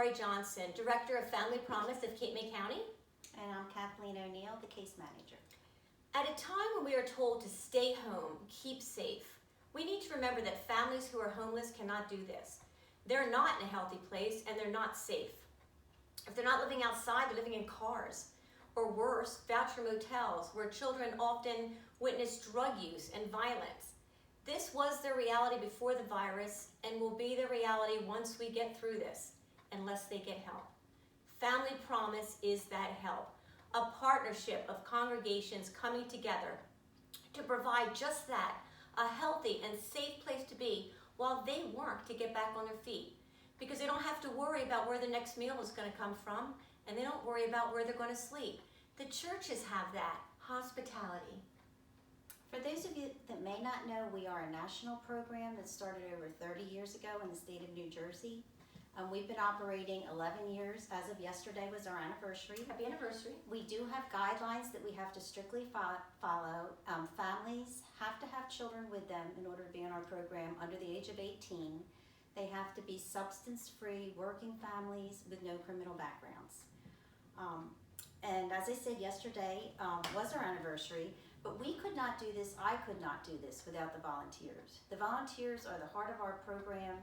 Laurie Johnson, Director of Family Promise of Cape May County. And I'm Kathleen O'Neill, the case manager. At a time when we are told to stay home, keep safe, we need to remember that families who are homeless cannot do this. They're not in a healthy place and they're not safe. If they're not living outside, they're living in cars. Or worse, voucher motels where children often witness drug use and violence. This was their reality before the virus and will be their reality once we get through this, unless they get help. Family Promise is that help, a partnership of congregations coming together to provide just that, a healthy and safe place to be while they work to get back on their feet. Because they don't have to worry about where the next meal is going to come from, and they don't worry about where they're going to sleep. The churches have that, hospitality. For those of you that may not know, we are a national program that started over 30 years ago in the state of New Jersey. We've been operating 11 years. As of yesterday was our anniversary. Happy anniversary. We do have guidelines that we have to strictly follow. Families have to have children with them in order to be in our program under the age of 18. They have to be substance-free, working families with no criminal backgrounds. And as I said, yesterday was our anniversary, but we could not do this, I could not do this without the volunteers. The volunteers are the heart of our program,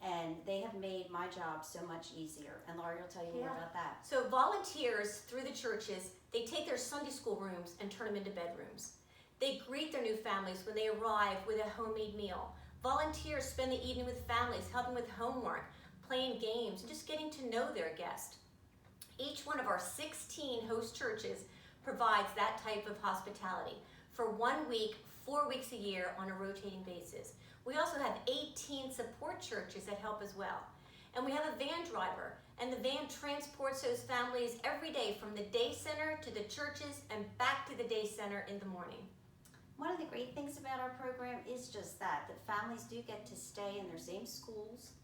and they have made my job so much easier. And Laurie will tell you more about that. So volunteers through the churches, they take their Sunday school rooms and turn them into bedrooms. They greet their new families when they arrive with a homemade meal. Volunteers spend the evening with families, helping with homework, playing games, and just getting to know their guest. Each one of our 16 host churches provides that type of hospitality for 1 week, 4 weeks a year on a rotating basis. We also have 18 support churches that help as well. And we have a van driver, and the van transports those families every day from the day center to the churches and back to the day center in the morning. One of the great things about our program is just that families do get to stay in their same schools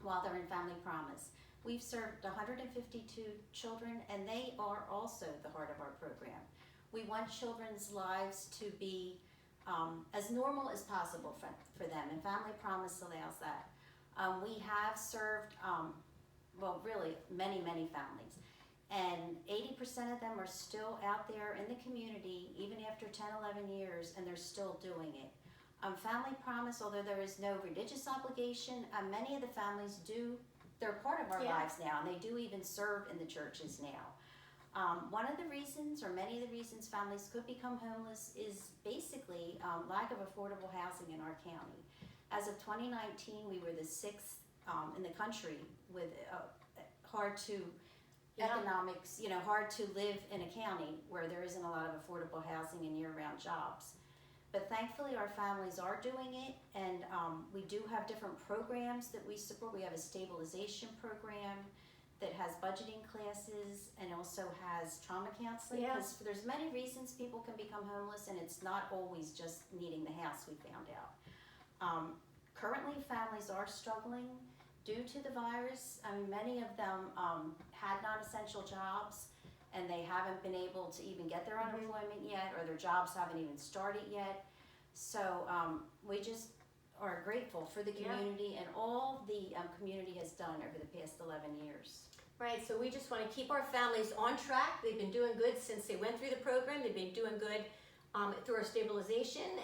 while they're in Family Promise. We've served 152 children, and they are also the heart of our program. We want children's lives to be as normal as possible for them, and Family Promise allows that. We have served, well, really many, many families, and 80% of them are still out there in the community, even after 10, 11 years, and they're still doing it. Family Promise, although there is no religious obligation, many of the families they're part of our lives now, and they do even serve in the churches now. One of the reasons, or many of the reasons families could become homeless is basically lack of affordable housing in our county. As of 2019, we were the 6th in the country with hard to economics, hard to live in a county where there isn't a lot of affordable housing and year-round jobs. But thankfully our families are doing it, and we do have different programs that we support. We have a stabilization program that has budgeting classes and also has trauma counseling, because there's many reasons people can become homeless, and it's not always just needing the house, we found out. Currently families are struggling due to the virus. Many of them had non-essential jobs, and they haven't been able to even get their unemployment yet, or their jobs haven't even started yet. So we just are grateful for the community and all the community has done over the past 11 years. Right, so we just want to keep our families on track. They've been doing good since they went through the program. They've been doing good through our stabilization,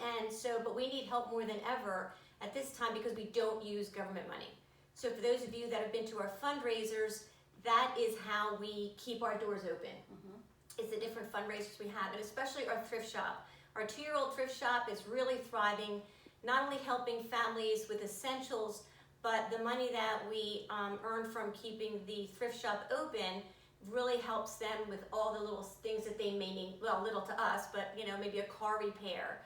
but we need help more than ever at this time because we don't use government money. So for those of you that have been to our fundraisers, that is how we keep our doors open. It's the different fundraisers we have, and especially our thrift shop. Our 2-year-old thrift shop is really thriving, not only helping families with essentials, but the money that we earn from keeping the thrift shop open really helps them with all the little things that they may need, well, little to us, but maybe a car repair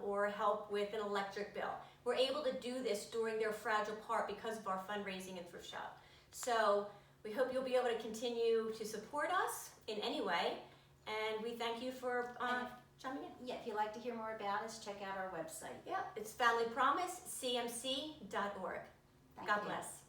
or help with an electric bill. We're able to do this during their fragile part because of our fundraising and thrift shop. So we hope you'll be able to continue to support us in any way, and we thank you for chiming in. Yeah, if you'd like to hear more about us, check out our website. Yeah, it's familypromisecmc.org. God bless.